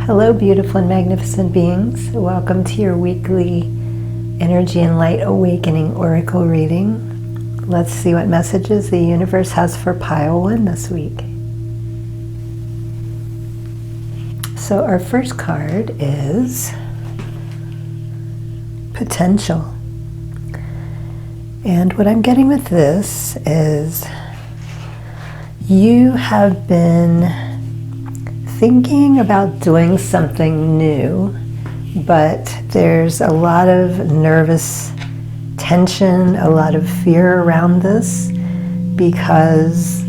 Hello, beautiful and magnificent beings. Welcome to your weekly Energy and Light Awakening Oracle reading. Let's see what messages the universe has for Pile 1 this week. So our first card is Potential. And what I'm getting with this is you have been thinking about doing something new, but there's a lot of nervous tension, a lot of fear around this because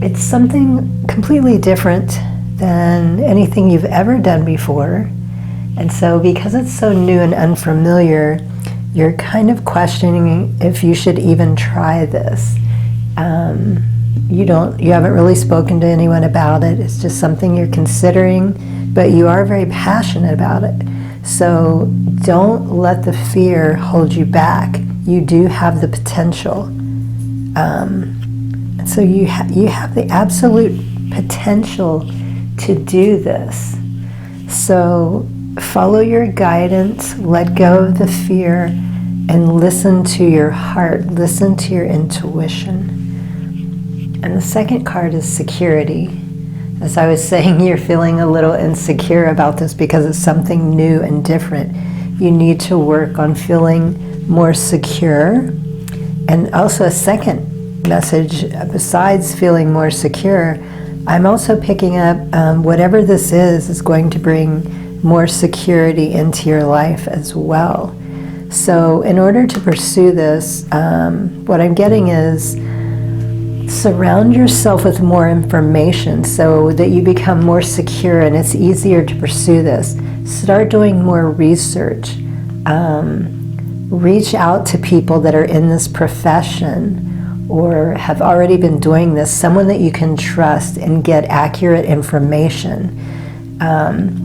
it's something completely different than anything you've ever done before. And so because it's so new and unfamiliar, you're kind of questioning if you should even try this. You haven't really spoken to anyone about it. It's just something you're considering, but you are very passionate about it. So don't let the fear hold you back. You do have the potential. And so you have the absolute potential to do this. So follow your guidance, let go of the fear, and listen to your heart, listen to your intuition. And the second card is security. As I was saying, you're feeling a little insecure about this because it's something new and different. You need to work on feeling more secure. And also a second message, besides feeling more secure, I'm also picking up whatever this is going to bring more security into your life as well. So in order to pursue this, what I'm getting is surround yourself with more information so that you become more secure and it's easier to pursue this. Start doing more research. Reach out to people that are in this profession or have already been doing this, someone that you can trust, and get accurate information.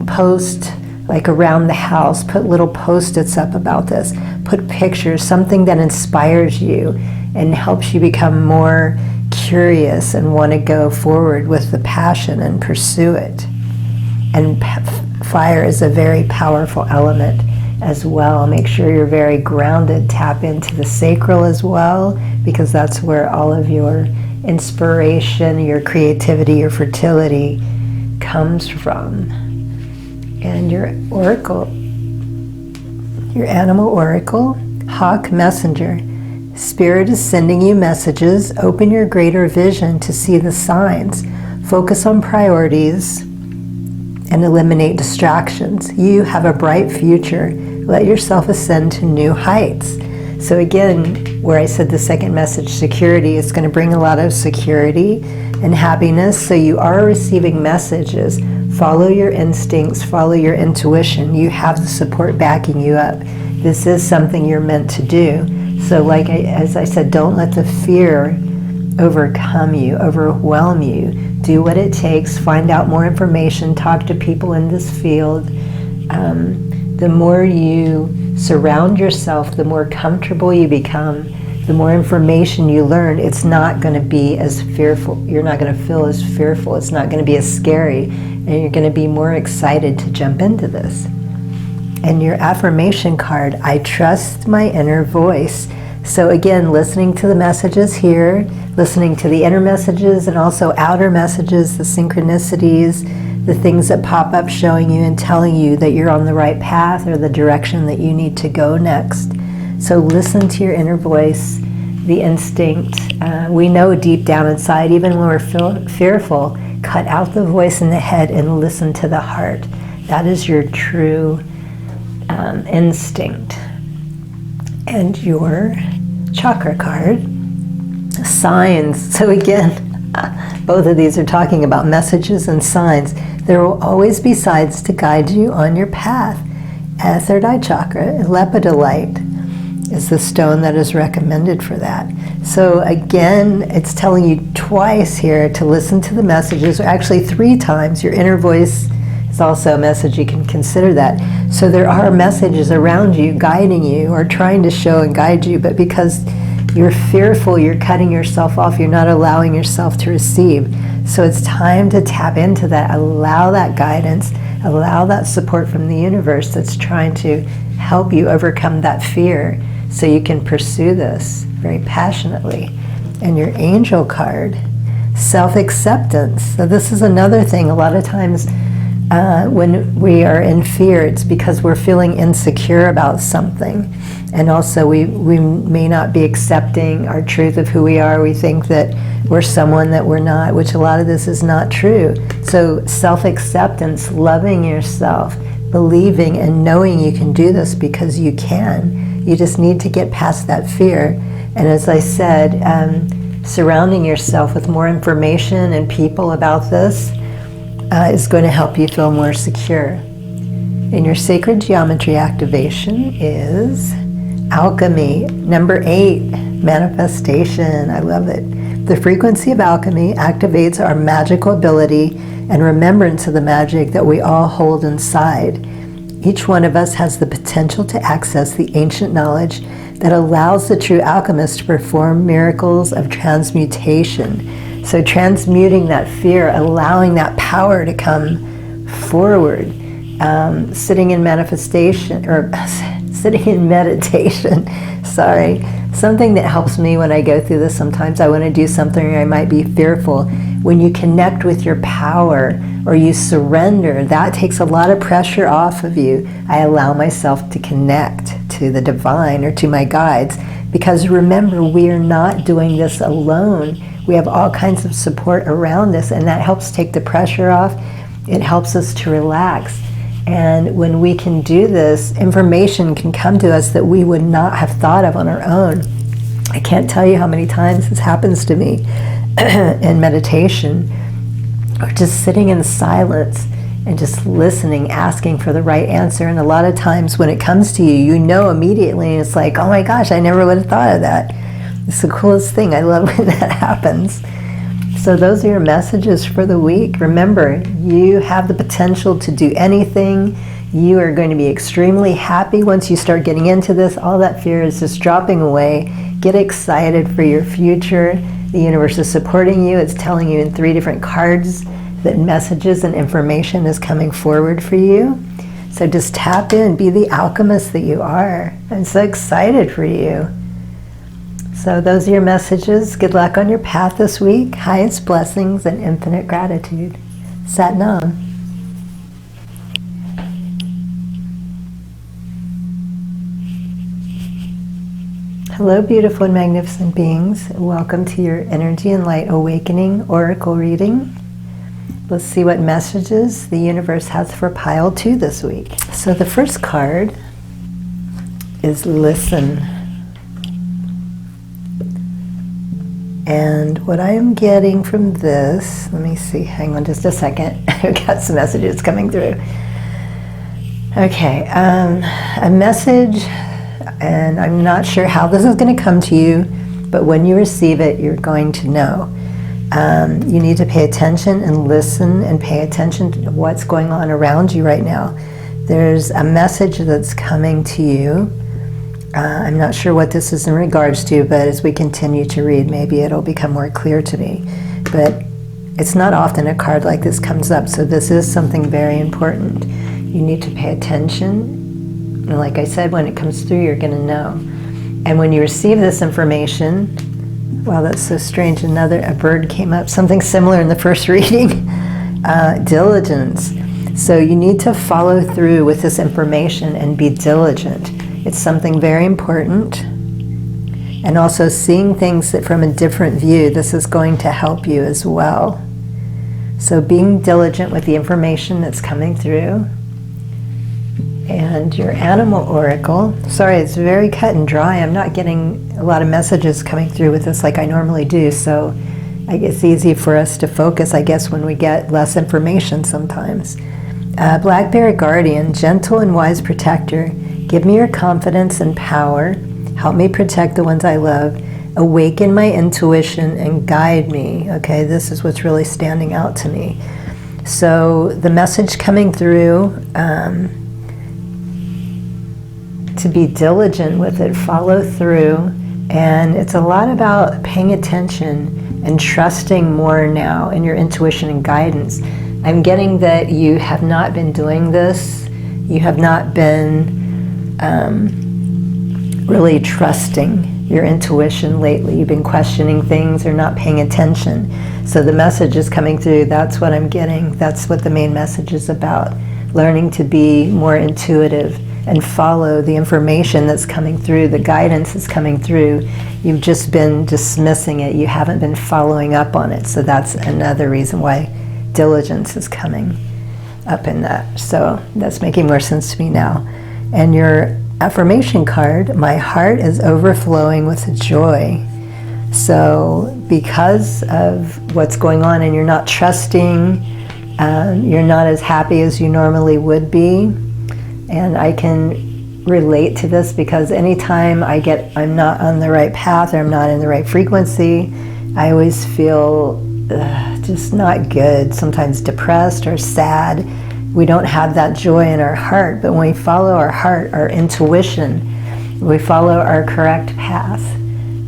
Post like around the house, put little post-its up about this, put pictures, something that inspires you and helps you become more curious and want to go forward with the passion and pursue it. And fire is a very powerful element as well. Make sure you're very grounded. Tap into the sacral as well, because that's where all of your inspiration, your creativity, your fertility comes from. And your oracle, your animal oracle, Hawk Messenger. Spirit is sending you messages. Open your greater vision to see the signs. Focus on priorities and eliminate distractions. You have a bright future. Let yourself ascend to new heights. So again, where I said the second message, security, is going to bring a lot of security and happiness. So you are receiving messages. Follow your instincts, follow your intuition. You have the support backing you up. This is something you're meant to do. So as I said, don't let the fear overcome you, overwhelm you. Do what it takes, find out more information, talk to people in this field. The more you surround yourself, the more comfortable you become, the more information you learn, it's not going to be as fearful. You're not going to feel as fearful. It's not going to be as scary. And you're going to be more excited to jump into this. And your affirmation card, I trust my inner voice. So again, listening to the messages here, listening to the inner messages and also outer messages, the synchronicities, the things that pop up showing you and telling you that you're on the right path or the direction that you need to go next. So listen to your inner voice, the instinct. We know deep down inside, even when we're fearful, cut out the voice in the head and listen to the heart. That is your true instinct. And your chakra card, signs. So again, both of these are talking about messages and signs. There will always be signs to guide you on your path. Third eye chakra, lepidolite, is the stone that is recommended for that. So again, it's telling you twice here to listen to the messages, or actually 3 times. Your inner voice is also a message. You can consider that. So there are messages around you guiding you or trying to show and guide you, but because you're fearful, you're cutting yourself off, you're not allowing yourself to receive. So it's time to tap into that, allow that guidance, allow that support from the universe that's trying to help you overcome that fear so you can pursue this very passionately. And your angel card, self-acceptance. So this is another thing. A lot of times when we are in fear, it's because we're feeling insecure about something. And also we may not be accepting our truth of who we are. We think that we're someone that we're not, which a lot of this is not true. So self-acceptance, loving yourself, believing and knowing you can do this because you can. You just need to get past that fear. And as I said, surrounding yourself with more information and people about this is going to help you feel more secure. And your sacred geometry activation is alchemy. Number 8, manifestation. I love it. The frequency of alchemy activates our magical ability and remembrance of the magic that we all hold inside. Each one of us has the potential to access the ancient knowledge that allows the true alchemist to perform miracles of transmutation. So transmuting that fear, allowing that power to come forward, sitting in manifestation, or sitting in meditation, sorry. Something that helps me when I go through this, sometimes I want to do something or I might be fearful. When you connect with your power or you surrender, that takes a lot of pressure off of you. I allow myself to connect to the divine or to my guides, because remember, we are not doing this alone. We have all kinds of support around us, and that helps take the pressure off. It helps us to relax. And when we can do this, information can come to us that we would not have thought of on our own. I can't tell you how many times this happens to me in meditation, or just sitting in silence and just listening, asking for the right answer. And a lot of times when it comes to you, you know immediately, and it's like, oh my gosh, I never would have thought of that. It's the coolest thing. I love when that happens. So those are your messages for the week. Remember, you have the potential to do anything. You are going to be extremely happy once you start getting into this. All that fear is just dropping away. Get excited for your future. The universe is supporting you. It's telling you in 3 different cards that messages and information is coming forward for you. So just tap in, be the alchemist that you are. I'm so excited for you. So those are your messages. Good luck on your path this week. Highest blessings and infinite gratitude. Sat Nam. Hello, beautiful and magnificent beings. Welcome to your Energy and Light Awakening Oracle reading. Let's see what messages the universe has for pile 2 this week. So the first card is Listen. And what I am getting from this, let me see, hang on just a second. I've got some messages coming through. Okay, a message, and I'm not sure how this is going to come to you, but when you receive it, you're going to know. You need to pay attention and listen and pay attention to what's going on around you right now. There's a message that's coming to you. I'm not sure what this is in regards to, but as we continue to read, maybe it'll become more clear to me. But it's not often a card like this comes up, so this is something very important. You need to pay attention. And like I said, when it comes through, you're going to know. And when you receive this information, wow, that's so strange. A bird came up, something similar in the first reading. Diligence. So you need to follow through with this information and be diligent. It's something very important. And also seeing things that from a different view, this is going to help you as well. So being diligent with the information that's coming through. And your animal oracle, sorry, it's very cut and dry. I'm not getting a lot of messages coming through with this like I normally do. So it's easy for us to focus, I guess, when we get less information sometimes. Black Bear Guardian, gentle and wise protector. Give me your confidence and power. Help me protect the ones I love. Awaken my intuition and guide me. Okay, this is what's really standing out to me. So the message coming through, to be diligent with it, follow through. And it's a lot about paying attention and trusting more now in your intuition and guidance. I'm getting that you have not been doing this. You have not been really trusting your intuition lately. You've been questioning things or not paying attention. So the message is coming through. That's what I'm getting. That's what the main message is about. Learning to be more intuitive and follow the information that's coming through, the guidance that's coming through. You've just been dismissing it. You haven't been following up on it. So that's another reason why diligence is coming up in that. So that's making more sense to me now. And your affirmation card, my heart is overflowing with joy. So because of what's going on and you're not trusting, you're not as happy as you normally would be. And I can relate to this because anytime I'm not on the right path or I'm not in the right frequency, I always feel just not good, sometimes depressed or sad. We don't have that joy in our heart, but when we follow our heart, our intuition, we follow our correct path,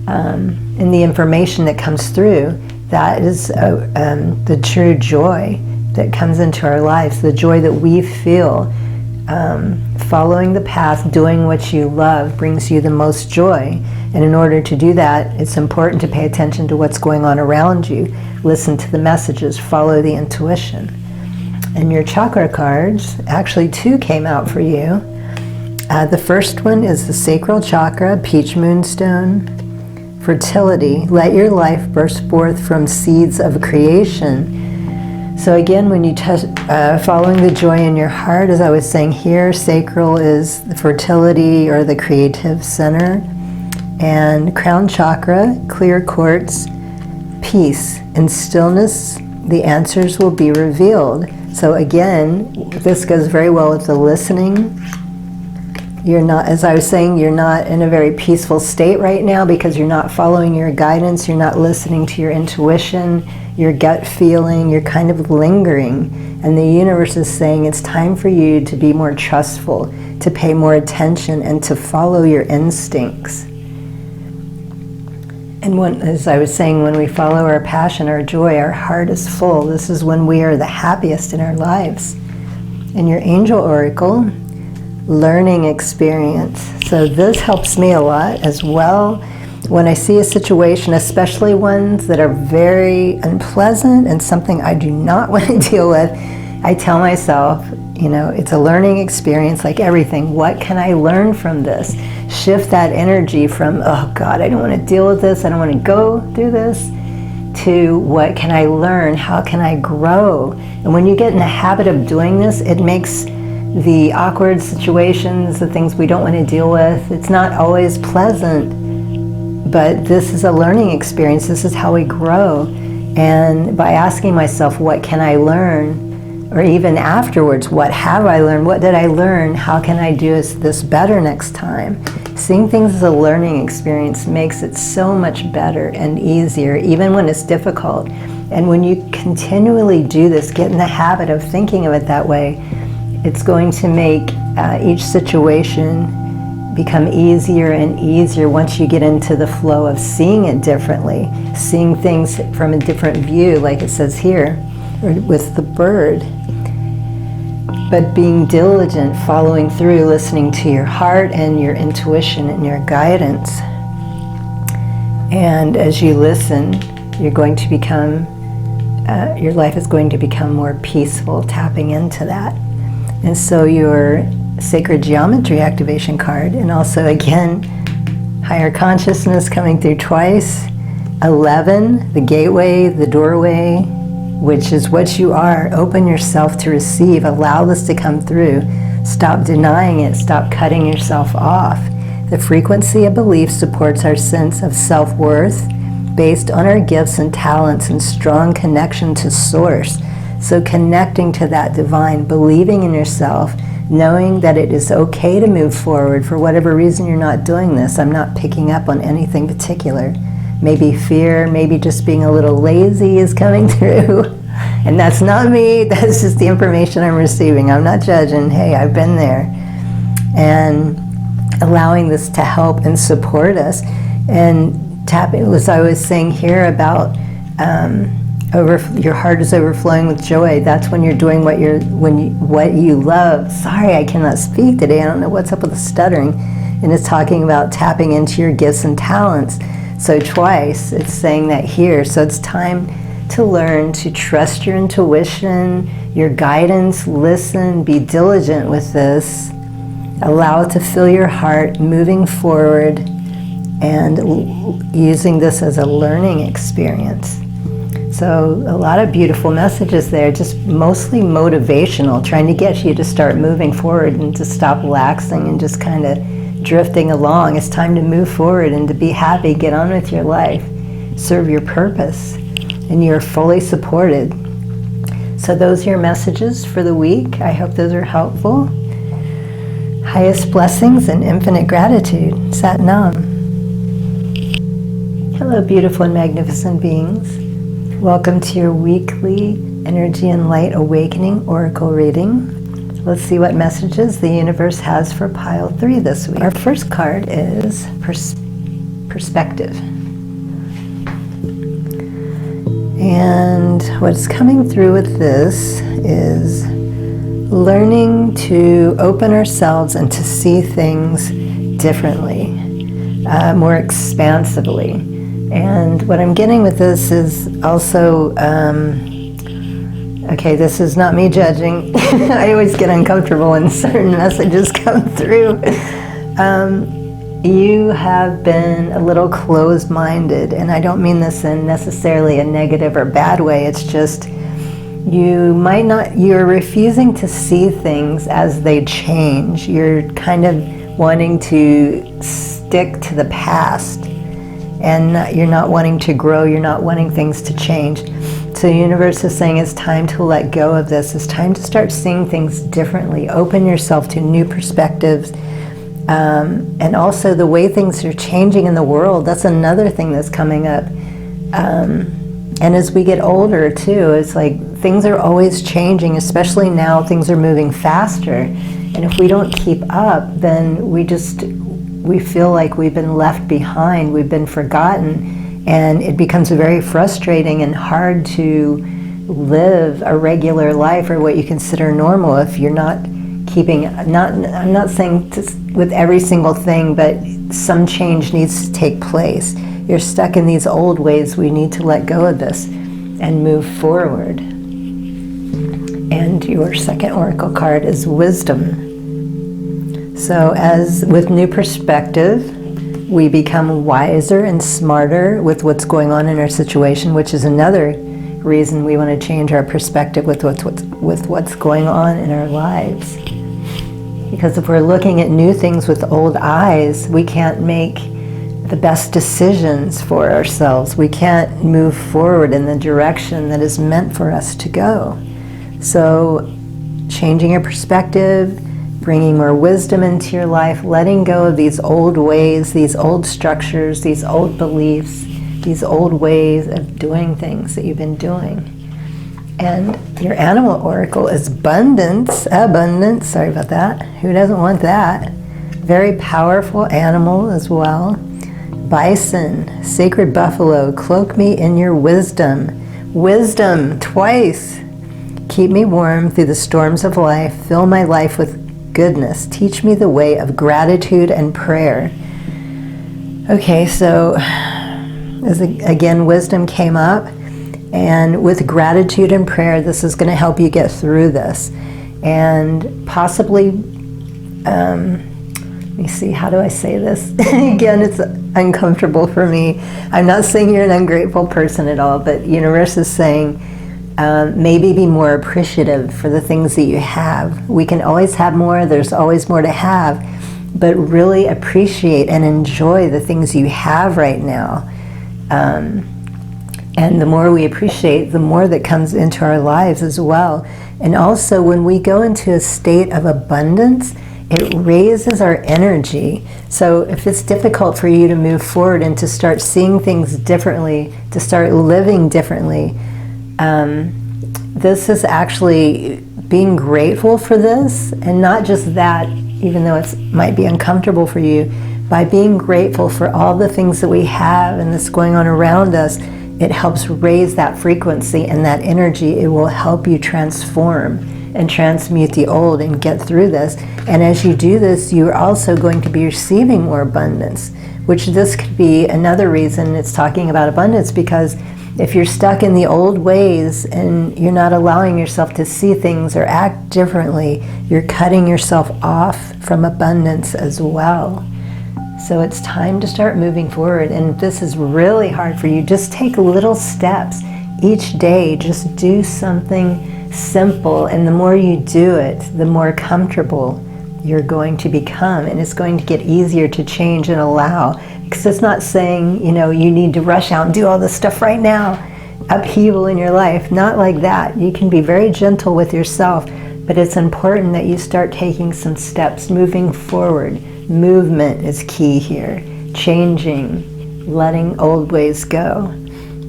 and the information that comes through, that is the true joy that comes into our lives, the joy that we feel. Following the path, doing what you love brings you the most joy. And in order to do that, it's important to pay attention to what's going on around you. Listen to the messages, follow the intuition. And your chakra cards, actually 2 came out for you. The first one is the sacral chakra, peach moonstone, fertility. Let your life burst forth from seeds of creation. So again, when you following the joy in your heart, as I was saying here, sacral is the fertility or the creative center. And crown chakra, clear quartz, peace. In stillness, the answers will be revealed. So again, this goes very well with the listening. You're not, as I was saying, you're not in a very peaceful state right now because you're not following your guidance, you're not listening to your intuition, your gut feeling, you're kind of lingering. And the universe is saying it's time for you to be more trustful, to pay more attention, and to follow your instincts. And as I was saying, when we follow our passion, our joy, our heart is full. This is when we are the happiest in our lives. And your angel oracle, learning experience. So this helps me a lot as well. When I see a situation, especially ones that are very unpleasant and something I do not want to deal with, I tell myself, it's a learning experience like everything. What can I learn from this? Shift that energy from, oh God, I don't want to deal with this, I don't want to go through this, to what can I learn? How can I grow? And when you get in the habit of doing this, it makes the awkward situations, the things we don't want to deal with, it's not always pleasant, but this is a learning experience. This is how we grow. And by asking myself, what can I learn? Or even afterwards, what have I learned? What did I learn? How can I do this better next time? Seeing things as a learning experience makes it so much better and easier, even when it's difficult. And when you continually do this, get in the habit of thinking of it that way, it's going to make each situation become easier and easier once you get into the flow of seeing it differently, seeing things from a different view, like it says here, or with the bird. But being diligent, following through, listening to your heart and your intuition and your guidance. And as you listen, you're going to become, your life is going to become more peaceful, tapping into that. And so your sacred geometry activation card, and also again, higher consciousness coming through twice, 11, the gateway, the doorway, which is what you are. Open yourself to receive. Allow this to come through. Stop denying it. Stop cutting yourself off. The frequency of belief supports our sense of self-worth based on our gifts and talents and strong connection to Source. So connecting to that divine, believing in yourself, knowing that it is okay to move forward for whatever reason you're not doing this. I'm not picking up on anything particular. Maybe fear, maybe just being a little lazy is coming through. And that's not me, that's just the information I'm receiving. I'm not judging, hey, I've been there. And allowing this to help and support us. And tapping, as I was saying here about your heart is overflowing with joy. That's when you're doing what you love. Sorry, I cannot speak today. I don't know what's up with the stuttering. And it's talking about tapping into your gifts and talents. So twice it's saying that here. So it's time to learn to trust your intuition, your guidance, listen, be diligent with this. Allow it to fill your heart, moving forward, and using this as a learning experience. So a lot of beautiful messages there, just mostly motivational, trying to get you to start moving forward and to stop relaxing and just kind of drifting along. It's time to move forward and to be happy, get on with your life, serve your purpose, and you're fully supported. So those are your messages for the week. I hope those are helpful. Highest blessings and infinite gratitude. Sat Nam. Hello, beautiful and magnificent beings. Welcome to your weekly Energy and Light Awakening Oracle reading. Let's see what messages the universe has for pile 3 this week. Our first card is Perspective. And what's coming through with this is learning to open ourselves and to see things differently, more expansively. And what I'm getting with this is also, okay, this is not me judging. I always get uncomfortable when certain messages come through. You have been a little closed-minded, and I don't mean this in necessarily a negative or bad way. It's just you're refusing to see things as they change. You're kind of wanting to stick to the past, and you're not wanting to grow. You're not wanting things to change. So the universe is saying it's time to let go of this. It's time to start seeing things differently. Open yourself to new perspectives. And also the way things are changing in the world. That's another thing that's coming up. And as we get older too, it's like things are always changing, especially now things are moving faster. And if we don't keep up, then we feel like we've been left behind, we've been forgotten, and it becomes very frustrating and hard to live a regular life or what you consider normal if you're not keeping, I'm not saying with every single thing, but some change needs to take place. You're stuck in these old ways. We need to let go of this and move forward. And your second oracle card is Wisdom. So as with new perspective, we become wiser and smarter with what's going on in our situation, which is another reason we want to change our perspective with what's going on in our lives. Because if we're looking at new things with old eyes, we can't make the best decisions for ourselves. We can't move forward in the direction that is meant for us to go. So changing your perspective, bringing more wisdom into your life, letting go of these old ways, these old structures, these old beliefs, these old ways of doing things that you've been doing. And your animal oracle is abundance, sorry about that. Who doesn't want that? Very powerful animal as well. Bison, sacred buffalo, cloak me in your wisdom. Wisdom, twice. Keep me warm through the storms of life. Fill my life with goodness. Teach me the way of gratitude and prayer. Okay, so again, wisdom came up. And with gratitude and prayer, this is going to help you get through this. And possibly, let me see, how do I say this? Again, it's uncomfortable for me. I'm not saying you're an ungrateful person at all, but the universe is saying maybe be more appreciative for the things that you have. We can always have more, there's always more to have, but really appreciate and enjoy the things you have right now. And the more we appreciate, the more that comes into our lives as well. And also when we go into a state of abundance, it raises our energy. So if it's difficult for you to move forward and to start seeing things differently, to start living differently, this is actually being grateful for this, and not just that, even though it might be uncomfortable for you, by being grateful for all the things that we have and that's going on around us, it helps raise that frequency and that energy. It will help you transform and transmute the old and get through this. And as you do this, you're also going to be receiving more abundance, which this could be another reason it's talking about abundance, because if you're stuck in the old ways and you're not allowing yourself to see things or act differently, you're cutting yourself off from abundance as well. So it's time to start moving forward. And this is really hard for you. Just take little steps each day. Just do something simple. And the more you do it, the more comfortable you're going to become. And it's going to get easier to change and allow. Because it's not saying, you know, you need to rush out and do all this stuff right now. Upheaval in your life. Not like that. You can be very gentle with yourself. But it's important that you start taking some steps, moving forward. Movement is key here. Changing, letting old ways go.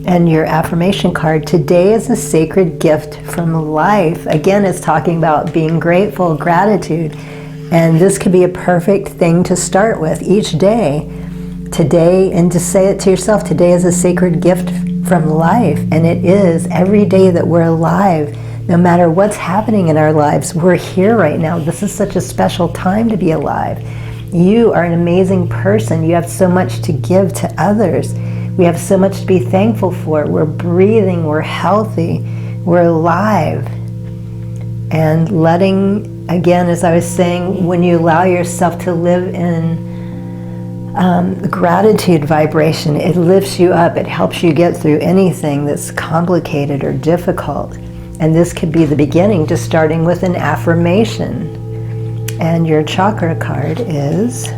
And your affirmation card, today is a sacred gift from life. Again, it's talking about being grateful, gratitude. And this could be a perfect thing to start with each day. Today, and to say it to yourself, today is a sacred gift from life. And it is every day that we're alive. No matter what's happening in our lives, we're here right now. This is such a special time to be alive. You are an amazing person. You have so much to give to others. We have so much to be thankful for. We're breathing, we're healthy, we're alive. And letting, again, as I was saying, when you allow yourself to live in the gratitude vibration, it lifts you up. It helps you get through anything that's complicated or difficult. And this could be the beginning, just starting with an affirmation. And your chakra card is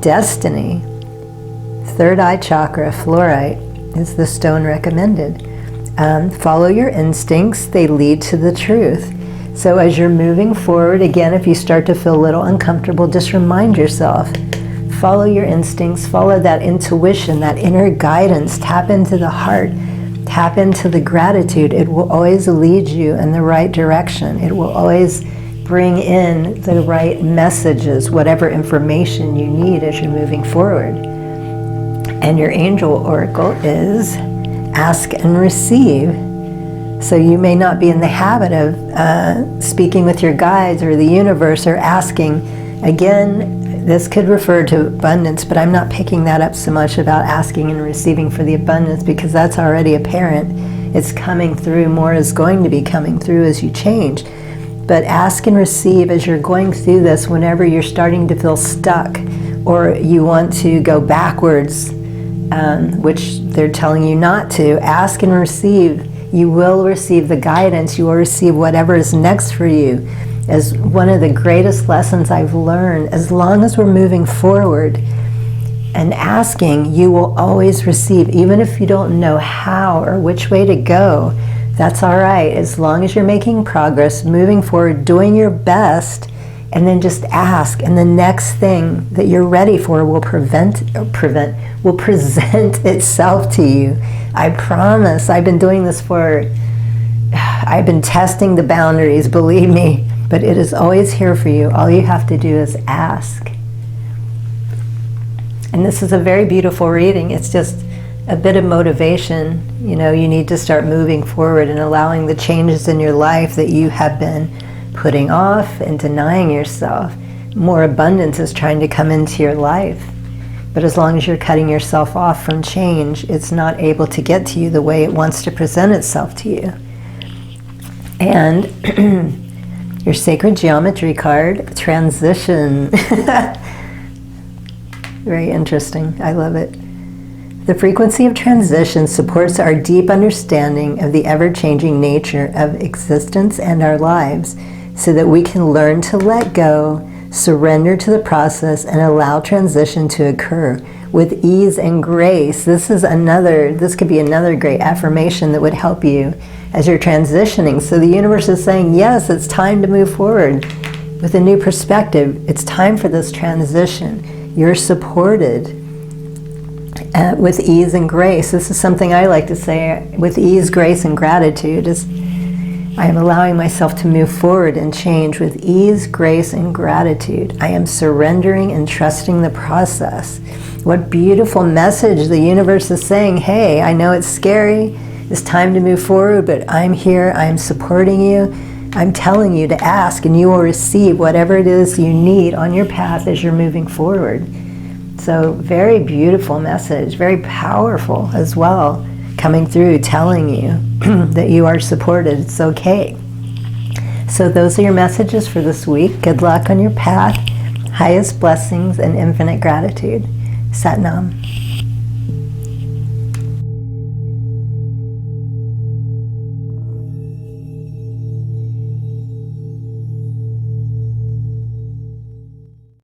Destiny. Third eye chakra, fluorite, is the stone recommended. Follow your instincts, they lead to the truth. So as you're moving forward, again, if you start to feel a little uncomfortable, just remind yourself, follow your instincts, follow that intuition, that inner guidance, tap into the heart, tap into the gratitude. It will always lead you in the right direction. It will always bring in the right messages, whatever information you need as you're moving forward. And your angel oracle is ask and receive. So you may not be in the habit of speaking with your guides or the universe or asking. Again, this could refer to abundance, but I'm not picking that up so much about asking and receiving for the abundance, because that's already apparent. It's coming through. More is going to be coming through as you change. But ask and receive as you're going through this, whenever you're starting to feel stuck or you want to go backwards, which they're telling you not to. Ask and receive. You will receive the guidance. You will receive whatever is next for you. As one of the greatest lessons I've learned, as long as we're moving forward and asking, you will always receive, even if you don't know how or which way to go. That's all right, as long as you're making progress, moving forward, doing your best, and then just ask, and the next thing that you're ready for will present itself to you. I promise. I've been doing this I've been testing the boundaries, believe me, but it is always here for you. All you have to do is ask. And this is a very beautiful reading. It's just a bit of motivation. You know, you need to start moving forward and allowing the changes in your life that you have been putting off and denying yourself. More abundance is trying to come into your life. But as long as you're cutting yourself off from change, it's not able to get to you the way it wants to present itself to you. And your sacred geometry card, transition. Very interesting. I love it. The frequency of transition supports our deep understanding of the ever-changing nature of existence and our lives, so that we can learn to let go, surrender to the process, and allow transition to occur with ease and grace. This could be another great affirmation that would help you as you're transitioning. So the universe is saying, yes, it's time to move forward with a new perspective. It's time for this transition. You're supported with ease and grace. This is something I like to say, with ease, grace, and gratitude. I am allowing myself to move forward and change with ease, grace, and gratitude. I am surrendering and trusting the process. What beautiful message the universe is saying. Hey, I know it's scary. It's time to move forward, but I'm here. I'm supporting you. I'm telling you to ask, and you will receive whatever it is you need on your path as you're moving forward. So very beautiful message, very powerful as well, coming through, telling you that you are supported. It's okay. So those are your messages for this week. Good luck on your path. Highest blessings and infinite gratitude. Sat Nam.